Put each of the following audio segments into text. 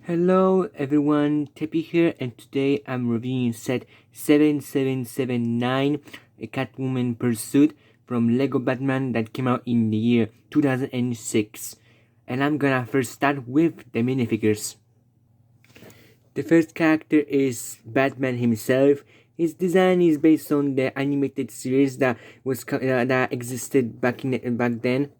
Hello everyone, Tepi here, and today I'm reviewing set 7779, a Catwoman Pursuit from Lego Batman that came out in the year 2006. And I'm gonna first start with the minifigures. The first character is Batman himself. His design is based on the animated series that existed back then.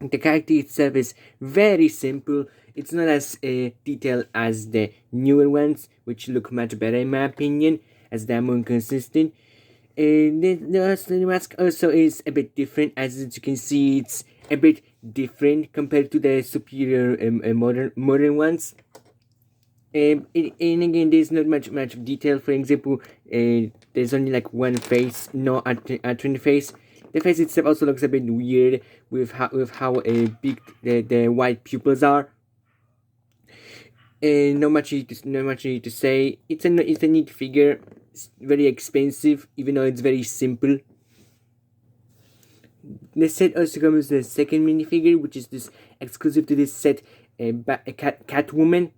The character itself is very simple. It's not as detailed as the newer ones, which look much better in my opinion, as they're more consistent. The mask also is a bit different, as you can see. It's a bit different compared to the superior modern ones. And again, there's not much detail. For example, there's only like one face, no alternate face. The face itself also looks a bit weird with how big the white pupils are. Not much to say. It's a neat figure. It's very expensive, even though it's very simple. The set also comes with the second minifigure, which is this exclusive to this set, Catwoman.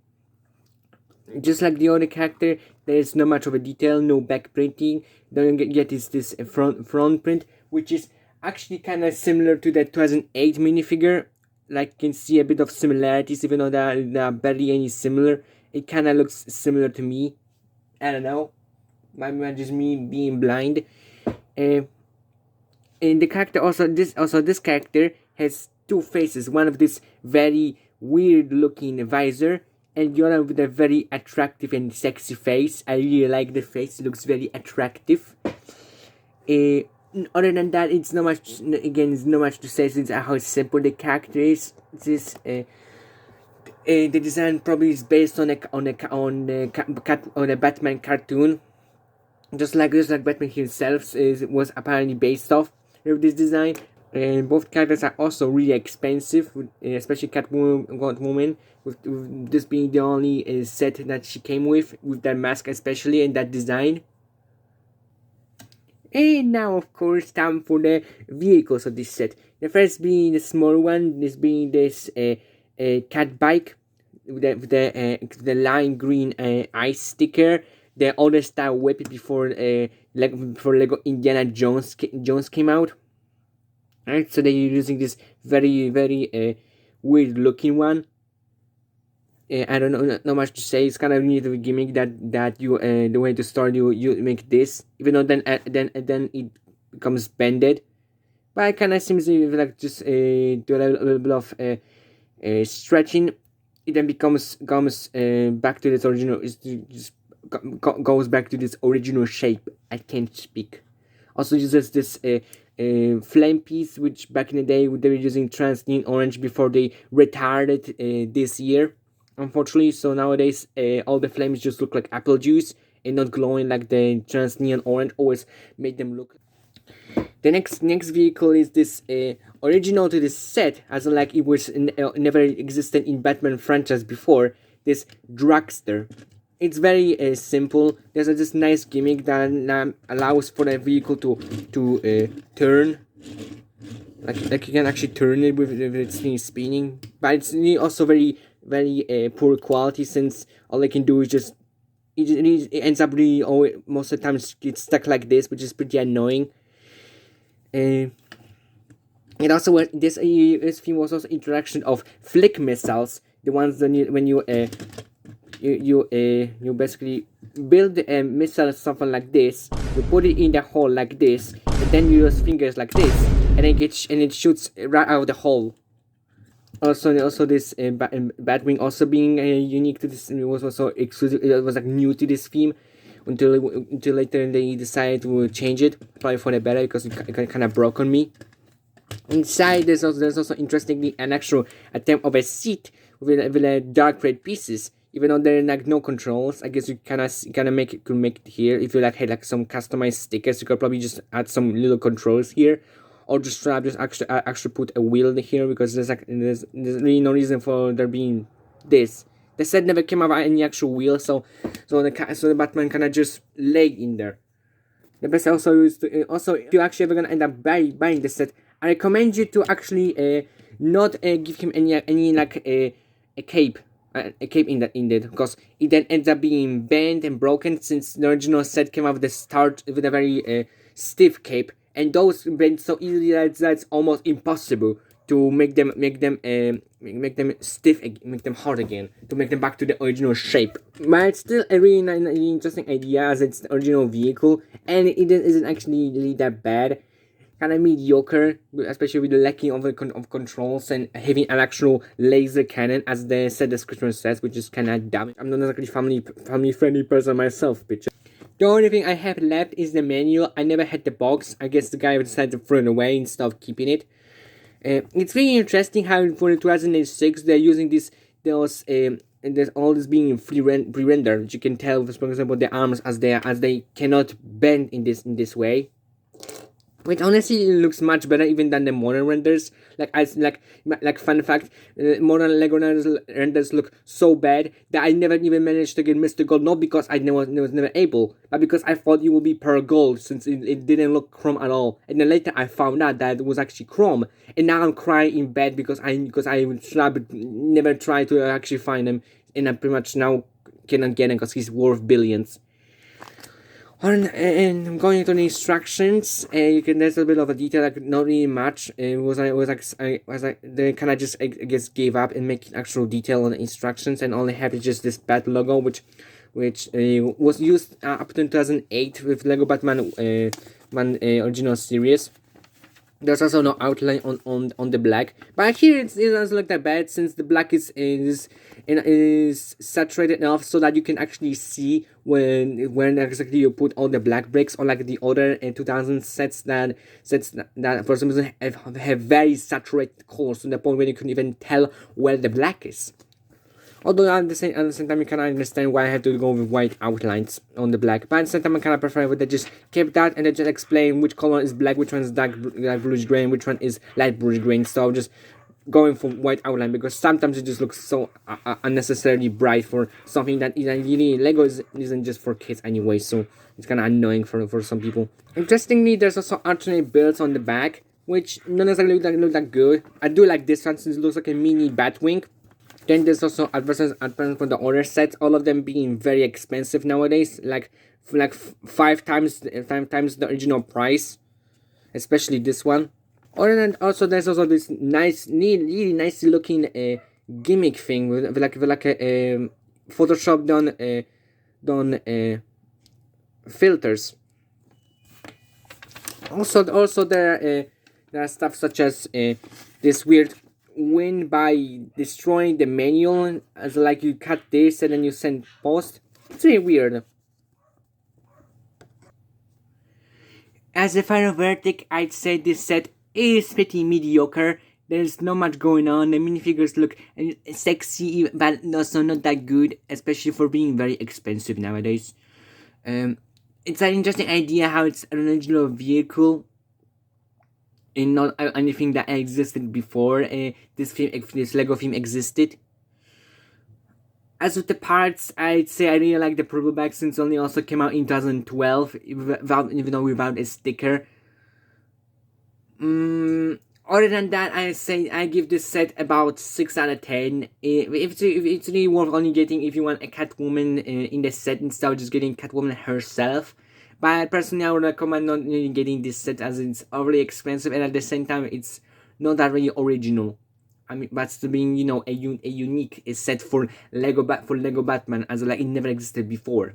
Just like the other character, there's not much of a detail, no back printing. Don't get this front print, which is actually kind of similar to the 2008 minifigure. Like you can see a bit of similarities, even though there are barely any similar. It kind of looks similar to me. I don't know. Maybe just me being blind. And the character this character has two faces. One of this very weird looking visor, and the other with a very attractive and sexy face. I really like the face. It looks very attractive. Other than that, it's not much. Again, it's not much to say since how simple the character is. The design probably is based on a Batman cartoon, just like Batman himself was apparently based off of this design. And both characters are also really expensive, especially Catwoman, with this being the only set that she came with that mask especially and that design. And now, of course, time for the vehicles of this set. The first being the small one, this being this cat bike with the lime green ice sticker, the older style whip before Lego Indiana Jones came out. Right, so they're using this very weird looking one. I don't know, not much to say. It's kind of neat of a gimmick that you the way to start you make this, even though then it becomes bended. But it kind of seems like just do a little bit of stretching. It then comes back to its original. Goes back to this original shape. I can't speak. Also uses this flame piece, which back in the day they were using translucent orange before they retired it this year, unfortunately. So nowadays all the flames just look like apple juice and not glowing like the translucent orange always made them look. The next vehicle is this original to this set, as in like it was never existed in Batman franchise before. This Dragster. It's very simple. There's this nice gimmick that allows for the vehicle to turn. Like you can actually turn it with its spinning, but it's also very poor quality, since all I can do is just it ends up really most of the time it's stuck like this, which is pretty annoying. It also this film was also introduction of flick missiles, the ones that when you basically build a missile, something like this. You put it in the hole like this, and then you use fingers like this, and it shoots right out of the hole. Also this Batwing also being unique to this. It was also exclusive. It was like new to this theme until later they decided to change it, probably for the better, because it kind of broke on me. Inside there's also interestingly an actual attempt of a seat with dark red pieces. Even though there are like no controls, I guess you could make it here. If you had like some customized stickers, you could probably just add some little controls here, or just actually put a wheel here, because there's really no reason for there being this. The set never came out with any actual wheel, so the Batman kind of just lay in there. The best also is to if you actually ever gonna end up buying the set, I recommend you to actually not give him any like a cape. cape in that, because it then ends up being bent and broken, since the original set came out with the start with a very stiff cape, and those bend so easily that it's almost impossible to make them stiff, make them hard again, to make them back to the original shape. But it's still a really interesting idea, as it's the original vehicle, and it isn't actually really that bad. Kind of mediocre, especially with the lacking of controls and having an actual laser cannon, as the set description says, which is kind of dumb. I'm not exactly family friendly person myself, bitch. The only thing I have left is the manual. I never had the box. I guess the guy decided to throw it away instead of keeping it. It's really interesting how for the 2006 they're using and there's all this being pre-rendered, which you can tell, for example, the arms as they cannot bend in this way. Which honestly looks much better even than the modern renders. Like fun fact, modern Lego renders look so bad that I never even managed to get Mr. Gold. Not because I was never able, but because I thought it would be pure gold, since it didn't look chrome at all. And then later I found out that it was actually chrome, and now I'm crying in bed because I never tried to actually find him, and I pretty much now cannot get him because he's worth billions. And going into the instructions, you can, there's a bit of a detail, like not really much. They kind of just, I guess, gave up and make actual detail on the instructions, and all they have is just this bat logo, which was used up to 2008 with Lego Batman original series. There's also no outline on the black, but here it doesn't look that bad, since the black is saturated enough so that you can actually see when exactly you put all the black bricks, unlike the other 2000 sets that for some reason have very saturated colors to the point where you couldn't even tell where the black is. Although at the same time, you kind of understand why I have to go with white outlines on the black. But at the same time, I kind of prefer if they just kept that and they just explain which color is black, which one is dark bluish gray, and which one is light bluish gray. So I'm just going for white outline, because sometimes it just looks so unnecessarily bright for something that really Lego isn't just for kids anyway. So it's kind of annoying for some people. Interestingly, there's also alternate builds on the back, which don't necessarily look that good. I do like this one, since it looks like a mini Batwing. Then there's also advertisements for the other sets, all of them being very expensive nowadays, like 5 times the original price, especially this one. Other than also, there's also this really nicely looking gimmick thing with like a Photoshop done filters. Also there are stuff such as this weird win by destroying the manual, as like you cut this and then you send post. It's really weird. As a final verdict, I'd say this set is pretty mediocre. There's not much going on. The minifigures look sexy, but also not that good, especially for being very expensive nowadays. It's an interesting idea how it's an original vehicle and not anything that existed before this Lego film existed. As with the parts, I'd say I really like the purple bag, since it only also came out in 2012, without a sticker. Other than that, I say I give this set about 6 out of 10. If it's really worth only getting if you want a Catwoman in the set instead of just getting Catwoman herself. But personally, I would recommend not really getting this set, as it's overly expensive, and at the same time, it's not that really original. I mean, but still being, a unique set for Lego Batman, as like it never existed before.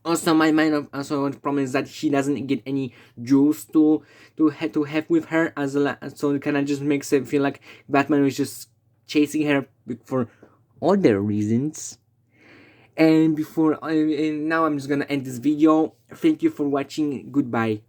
Also, my mind also problem is that she doesn't get any jewels to have with her, so it kind of just makes it feel like Batman was just chasing her for other reasons. And now I'm just gonna end this video. Thank you for watching. Goodbye.